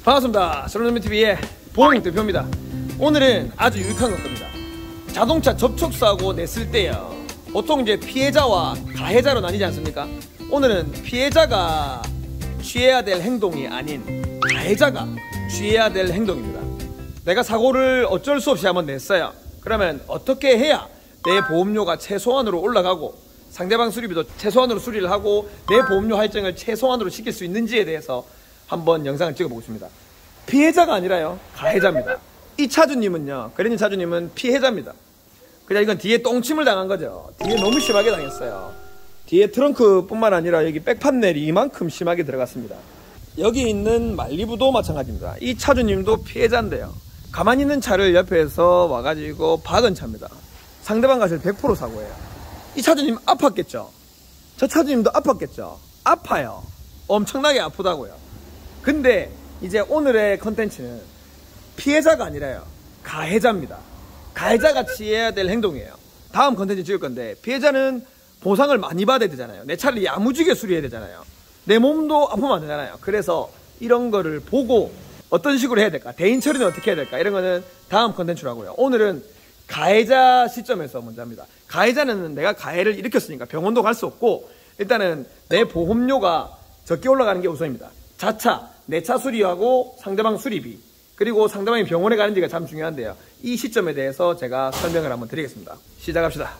반갑습니다. 신혼연민TV의 보험 대표입니다. 오늘은 아주 유익한 겁니다. 자동차 접촉사고 냈을 때요, 보통 이제 피해자와 가해자로 나뉘지 않습니까? 오늘은 피해자가 취해야 될 행동이 아닌 가해자가 취해야 될 행동입니다. 내가 사고를 어쩔 수 없이 한번 냈어요. 그러면 어떻게 해야 내 보험료가 최소한으로 올라가고 상대방 수리비도 최소한으로 수리를 하고 내 보험료 할증을 최소한으로 시킬 수 있는지에 대해서 한번 영상을 찍어보겠습니다. 피해자가 아니라요, 가해자입니다. 이 차주님은요, 그린이 차주님은 피해자입니다. 그냥 이건 뒤에 똥침을 당한 거죠. 뒤에 너무 심하게 당했어요. 뒤에 트렁크뿐만 아니라 여기 백판넬이 이만큼 심하게 들어갔습니다. 여기 있는 말리부도 마찬가지입니다. 이 차주님도 피해자인데요, 가만히 있는 차를 옆에서 와가지고 박은 차입니다. 상대방 가실 100% 사고예요. 이 차주님 아팠겠죠? 저 차주님도 아팠겠죠? 아파요. 엄청나게 아프다고요. 근데 이제 오늘의 컨텐츠는 피해자가 아니라요, 가해자입니다. 가해자가 취해야 될 행동이에요. 다음 컨텐츠 찍을 건데, 피해자는 보상을 많이 받아야 되잖아요. 내 차를 야무지게 수리해야 되잖아요. 내 몸도 아프면 안 되잖아요. 그래서 이런 거를 보고 어떤 식으로 해야 될까, 대인 처리는 어떻게 해야 될까, 이런 거는 다음 컨텐츠로 하고요. 오늘은 가해자 시점에서 먼저 합니다. 가해자는 내가 가해를 일으켰으니까 병원도 갈 수 없고, 일단은 내 보험료가 적게 올라가는 게 우선입니다. 자차, 내 차 수리하고 상대방 수리비, 그리고 상대방이 병원에 가는지가 참 중요한데요. 이 시점에 대해서 제가 설명을 한번 드리겠습니다. 시작합시다.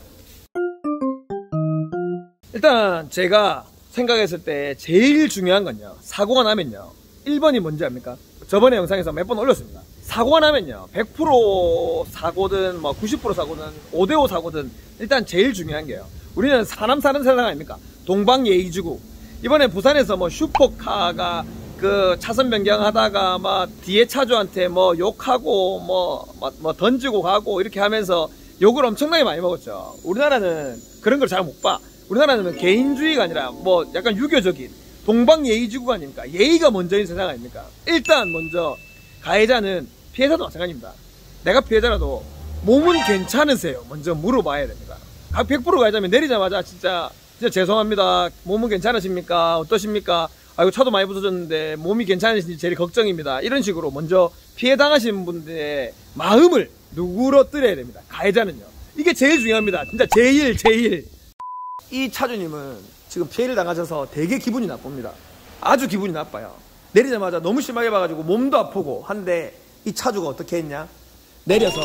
일단 제가 생각했을 때 제일 중요한 건요, 사고가 나면요, 1번이 뭔지 압니까? 저번에 영상에서 몇 번 올렸습니다. 사고가 나면요, 100% 사고든 뭐 90% 사고든 5대5 사고든 일단 제일 중요한 게요, 우리는 사람 사는 세상 아닙니까? 동방예의지국. 이번에 부산에서 뭐 슈퍼카가 그 차선 변경하다가 막 뒤에 차주한테 뭐 욕하고 뭐 던지고 가고 이렇게 하면서 욕을 엄청나게 많이 먹었죠. 우리나라는 그런 걸 잘 못 봐. 우리나라는 개인주의가 아니라 뭐 약간 유교적인 동방예의지국 아닙니까? 예의가 먼저인 세상 아닙니까? 일단 먼저 가해자는, 피해자도 마찬가지입니다. 내가 피해자라도 몸은 괜찮으세요? 먼저 물어봐야 됩니다. 100% 가해자면 내리자마자 진짜 죄송합니다, 몸은 괜찮으십니까? 어떠십니까? 아이고 차도 많이 부서졌는데 몸이 괜찮으신지 제일 걱정입니다. 이런 식으로 먼저 피해 당하신 분들의 마음을 누그러뜨려야 됩니다. 가해자는요, 이게 제일 중요합니다. 진짜 제일. 이 차주님은 지금 피해를 당하셔서 되게 기분이 나쁩니다. 아주 기분이 나빠요. 내리자마자 너무 심하게 봐가지고 몸도 아프고 한데, 이 차주가 어떻게 했냐? 내려서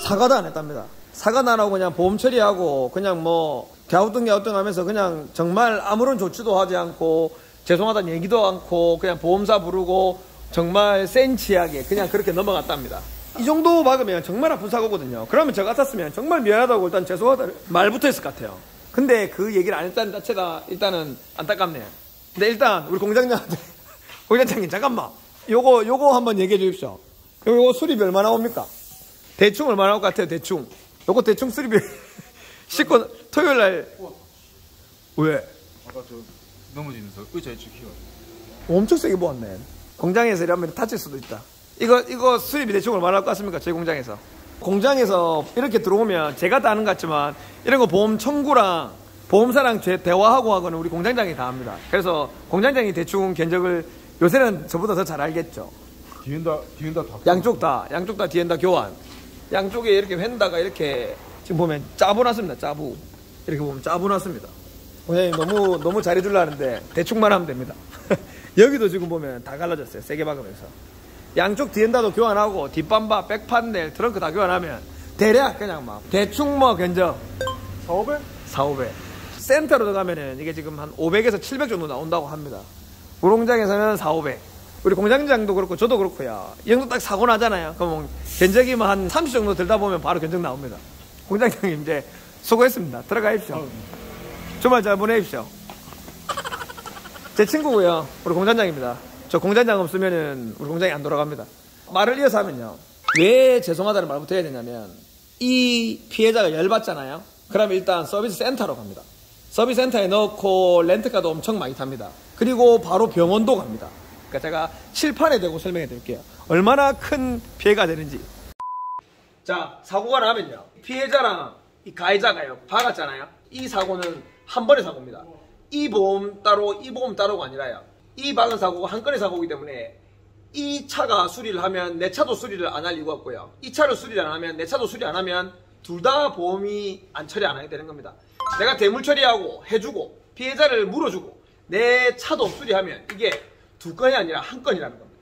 사과도 안 했답니다. 사과도 안 하고 그냥 보험 처리하고 그냥 뭐 갸우뚱 하면서 그냥 정말 아무런 조치도 하지 않고 죄송하다는 얘기도 않고 그냥 보험사 부르고 정말 센치하게 그냥 그렇게 넘어갔답니다. 이 정도 박으면 정말 아픈 사고거든요. 그러면 저 같았으면 정말 미안하다고 일단 죄송하다 말부터 했을 것 같아요. 근데 그 얘기를 안 했다는 자체가 일단은 안타깝네요. 근데 일단 우리 공장장한테 공장장님 잠깐만, 요거 한번 얘기해 주십시오. 요거 수리비 얼마나 옵니까? 대충 얼마나 올 것 같아요? 대충 요거 대충 수리비 씻고 토요일날. 왜? 아까 저 넘어지면서 의자에 찍히가지고 엄청 세게 보았네. 공장에서 이러면 다칠 수도 있다. 이거 수리비 대충 얼마나 할 것 같습니까? 저희 공장에서 이렇게 들어오면 제가 다 아는 것 같지만 이런 거 보험 청구랑 보험사랑 대화하고 하고는 우리 공장장이 다 합니다. 그래서 공장장이 대충 견적을, 요새는 저보다 더 잘 알겠죠. 뒤엔다 양쪽 다 뒤엔다 교환. 양쪽에 이렇게 휀다가 이렇게 지금 보면 짜부났습니다. 짜부. 이렇게 보면 짜부났습니다. 공장님 너무 잘해주려는데 대충만 하면 됩니다. 여기도 지금 보면 다 갈라졌어요. 세게 박으면서. 양쪽 뒤엔다도 교환하고 뒷밤바, 백판넬, 트렁크 다 교환하면 대략 그냥 막 대충 뭐 견적 4,500? 센터로 들어가면은 이게 지금 한 500에서 700 정도 나온다고 합니다. 우리 공장에서는 4,500. 우리 공장장도 그렇고 저도 그렇고요. 이 정도 딱 사고 나잖아요. 그럼 견적이 뭐 한 30 정도 들다 보면 바로 견적 나옵니다. 공장장님 이제 수고했습니다. 들어가십시오. 주말 잘 보내십시오. 제 친구고요. 우리 공장장입니다. 저 공장장 없으면은 우리 공장이 안 돌아갑니다. 말을 이어서 하면요, 왜 죄송하다는 말부터 해야 되냐면, 이 피해자가 열받잖아요. 그러면 일단 서비스 센터로 갑니다. 서비스 센터에 넣고 렌트카도 엄청 많이 탑니다. 그리고 바로 병원도 갑니다. 그러니까 제가 칠판에 대고 설명해 드릴게요. 얼마나 큰 피해가 되는지. 자, 사고가 나면요, 피해자랑 이 가해자가요 박았잖아요. 이 사고는 한 번의 사고입니다. 이 보험 따로 이 보험 따로가 아니라요, 이 박은 사고가 한 건의 사고이기 때문에 이 차가 수리를 하면 내 차도 수리를 안 할 이유가 없고요. 이 차를 수리를 안 하면 내 차도 수리 안 하면 둘 다 보험이 안 처리 안 하게 되는 겁니다. 내가 대물 처리하고 해주고 피해자를 물어주고 내 차도 수리하면 이게 두 건이 아니라 한 건이라는 겁니다.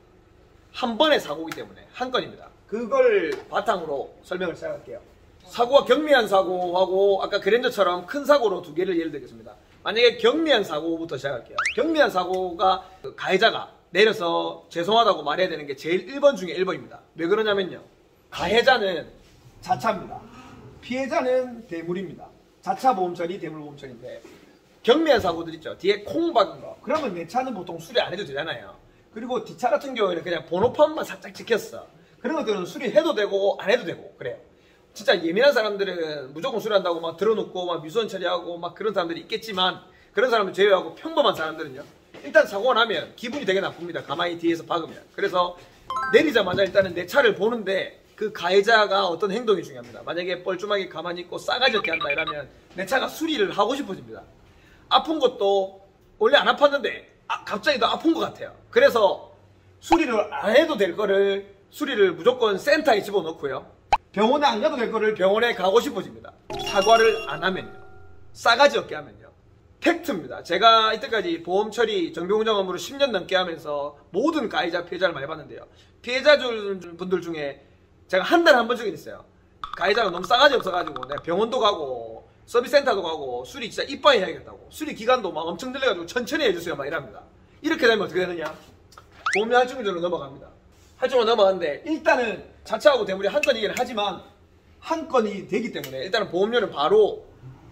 한 번의 사고이기 때문에 한 건입니다. 그걸 바탕으로 설명을 시작할게요. 사고가 경미한 사고하고 아까 그랜저처럼 큰 사고로 두 개를 예를 들겠습니다. 만약에 경미한 사고부터 시작할게요. 경미한 사고가 가해자가 내려서 죄송하다고 말해야 되는 게 제일 1번 중에 1번입니다. 왜 그러냐면요. 가해자는 자차입니다. 피해자는 대물입니다. 자차 보험 처리, 대물 보험 처리인데 경미한 사고들 있죠. 뒤에 콩 박은 거. 그러면 내 차는 보통 수리 안 해도 되잖아요. 그리고 뒷차 같은 경우에는 그냥 번호판만 살짝 찍혔어. 그런 것들은 수리해도 되고 안 해도 되고 그래요. 진짜 예민한 사람들은 무조건 수리한다고 막 들어놓고 막 미수원 처리하고 막 그런 사람들이 있겠지만 그런 사람들 제외하고 평범한 사람들은요. 일단 사고가 나면 기분이 되게 나쁩니다. 가만히 뒤에서 박으면. 그래서 내리자마자 일단은 내 차를 보는데 그 가해자가 어떤 행동이 중요합니다. 만약에 뻘쭘하게 가만히 있고 싸가지 없게 한다 이러면 내 차가 수리를 하고 싶어집니다. 아픈 것도 원래 안 아팠는데 갑자기 더 아픈 것 같아요. 그래서 수리를 안 해도 될 거를 수리를 무조건 센터에 집어넣고요. 병원에 안 가도 될 거를 병원에 가고 싶어집니다. 사과를 안 하면요. 싸가지 없게 하면요. 팩트입니다. 제가 이때까지 보험 처리 정비공장 업무를 10년 넘게 하면서 모든 가해자 피해자를 많이 봤는데요. 피해자분들 중에 제가 한 달에 한 번씩은 있어요. 가해자가 너무 싸가지 없어가지고 내가 병원도 가고 서비스 센터도 가고 수리 진짜 이빠이 해야겠다고 수리 기간도 막 엄청 들려가지고 천천히 해주세요 막 이랍니다. 이렇게 되면 어떻게 되느냐. 보험료 할증률로 넘어갑니다. 할증으로 넘어가는데 일단은 자차하고 대물이 한 건이긴 하지만 한 건이 되기 때문에 일단은 보험료는 바로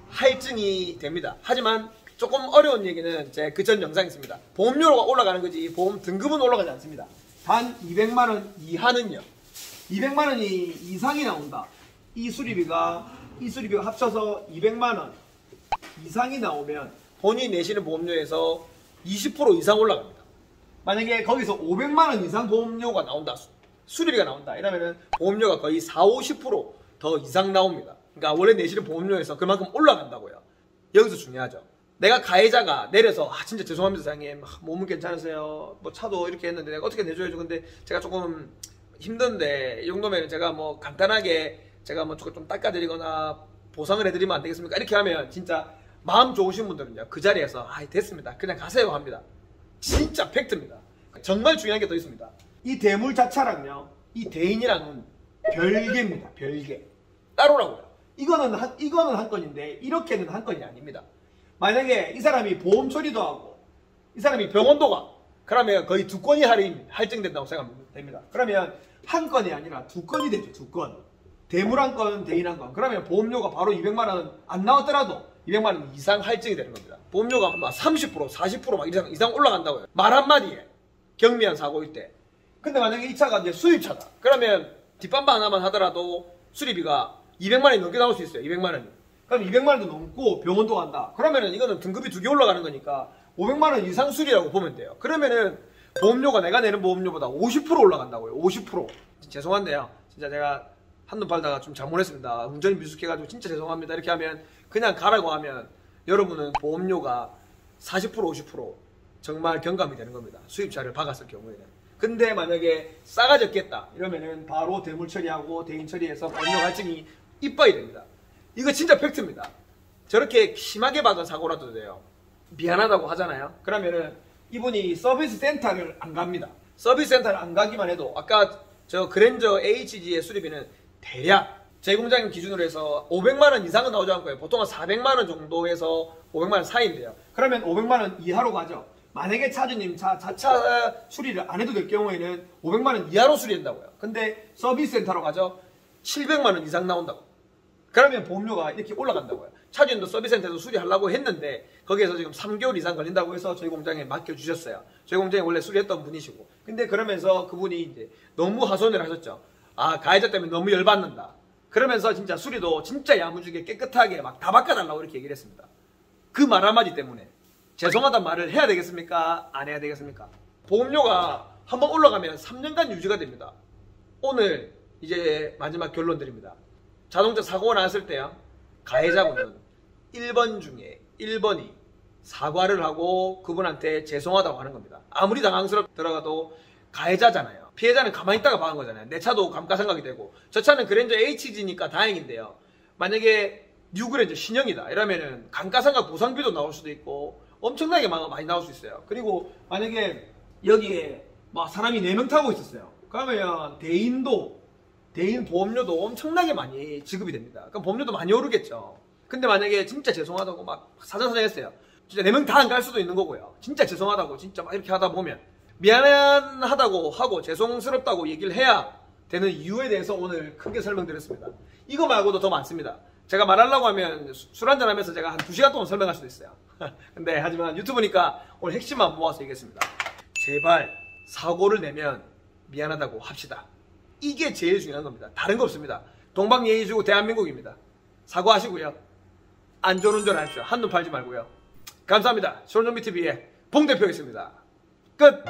할증이 됩니다. 하지만 조금 어려운 얘기는 제 그 전 영상에 있습니다. 보험료가 올라가는 거지 보험 등급은 올라가지 않습니다. 단 200만원 이하는요. 200만원이 이상이 나온다. 이 수리비가 합쳐서 200만원 이상이 나오면 본인이 내시는 보험료에서 20% 이상 올라갑니다. 만약에 거기서 500만원 이상 보험료가 나온다. 수리비가 나온다. 이러면은 보험료가 거의 40~50% 이상 나옵니다. 그러니까 원래 내시는 보험료에서 그만큼 올라간다고요. 여기서 중요하죠. 내가 가해자가 내려서 진짜 죄송합니다 사장님 몸은 괜찮으세요 뭐 차도 이렇게 했는데 내가 어떻게 내줘야죠 근데 제가 조금 힘든데 이 정도면 제가 뭐 간단하게 제가 뭐 좀 닦아드리거나 보상을 해드리면 안 되겠습니까? 이렇게 하면 진짜 마음 좋으신 분들은요 그 자리에서 됐습니다 그냥 가세요 합니다. 진짜 팩트입니다. 정말 중요한 게 더 있습니다. 이 대물 자차랑요 이 대인이랑은 별개입니다. 별개 따로라고요. 이거는 한 건인데 이렇게는 한 건이 아닙니다. 만약에 이 사람이 보험 처리도 하고 이 사람이 병원도 가 그러면 거의 두 건이 할증된다고 생각하면 됩니다. 그러면 한 건이 아니라 두 건이 되죠. 두 건. 대물 한 건, 대인 한 건. 그러면 보험료가 바로 200만원 안 나왔더라도 200만원 이상 할증이 되는 겁니다. 보험료가 막 30%, 40% 막 이상 올라간다고요. 말 한마디에 경미한 사고일 때. 근데 만약에 이 차가 이제 수입차다. 그러면 뒷반바 하나만 하더라도 수리비가 200만원이 넘게 나올 수 있어요. 200만원이. 그럼 200만원도 넘고 병원도 간다. 그러면은 이거는 등급이 두 개 올라가는 거니까 500만원 이상 수리라고 보면 돼요. 그러면은 보험료가 내가 내는 보험료보다 50% 올라간다고요. 50%. 죄송한데요. 진짜 제가 한눈 팔다가 좀 잘못했습니다. 운전이 미숙해가지고 진짜 죄송합니다. 이렇게 하면 그냥 가라고 하면 여러분은 보험료가 40% 50% 정말 경감이 되는 겁니다. 수입차를 박았을 경우에는. 근데 만약에 싸가지 없겠다 이러면은 바로 대물 처리하고 대인 처리해서 보험료 갈증이 이빠이 됩니다. 이거 진짜 팩트입니다. 저렇게 심하게 박은 사고라도 돼요. 미안하다고 하잖아요. 그러면은 이분이 서비스 센터를 안 갑니다. 서비스 센터를 안 가기만 해도 아까 저 그랜저 HG의 수리비는 대략 제 공장 기준으로 해서 500만원 이상은 나오지 않고요. 보통 한 400만원 정도에서 500만원 사이인데요. 그러면 500만원 이하로 가죠. 만약에 차주님 자차 수리를 안 해도 될 경우에는 500만원 이하로 수리한다고요. 근데 서비스 센터로 가죠. 700만원 이상 나온다고. 그러면 보험료가 이렇게 올라간다고요. 차주님도 서비스 센터에서 수리하려고 했는데 거기에서 지금 3개월 이상 걸린다고 해서 저희 공장에 맡겨주셨어요. 저희 공장에 원래 수리했던 분이시고. 근데 그러면서 그분이 이제 너무 하소연을 하셨죠. 가해자 때문에 너무 열받는다. 그러면서 진짜 수리도 진짜 야무지게 깨끗하게 막 다 바꿔달라고 이렇게 얘기를 했습니다. 그 말 한마디 때문에 죄송하다는 말을 해야 되겠습니까? 안 해야 되겠습니까? 보험료가 한번 올라가면 3년간 유지가 됩니다. 오늘 이제 마지막 결론 드립니다. 자동차 사고가 났을 때요. 가해자분은 1번 중에 1번이 사과를 하고 그분한테 죄송하다고 하는 겁니다. 아무리 당황스럽더라도 가해자잖아요. 피해자는 가만히 있다가 봐은 거잖아요. 내 차도 감가상각이 되고 저 차는 그랜저 HG니까 다행인데요. 만약에 뉴그랜저 신형이다 이러면은 감가상각 보상비도 나올 수도 있고 엄청나게 많이 나올 수 있어요. 그리고 만약에 여기에 막 사람이 4명 타고 있었어요. 그러면 대인 보험료도 엄청나게 많이 지급이 됩니다. 그럼 보험료도 많이 오르겠죠. 근데 만약에 진짜 죄송하다고 막 사정사정했어요. 진짜 4명 다 안 갈 수도 있는 거고요. 진짜 죄송하다고 진짜 막 이렇게 하다 보면 미안하다고 하고 죄송스럽다고 얘기를 해야 되는 이유에 대해서 오늘 크게 설명드렸습니다. 이거 말고도 더 많습니다. 제가 말하려고 하면 술 한잔 하면서 제가 한 2시간 동안 설명할 수도 있어요. 근데 하지만 유튜브니까 오늘 핵심만 모아서 얘기했습니다. 제발 사고를 내면 미안하다고 합시다. 이게 제일 중요한 겁니다. 다른 거 없습니다. 동방예의지국 대한민국입니다. 사과하시고요. 안전운전 하십시오. 한눈 팔지 말고요. 감사합니다. 쇼좀비TV의 봉 대표였습니다. 끝!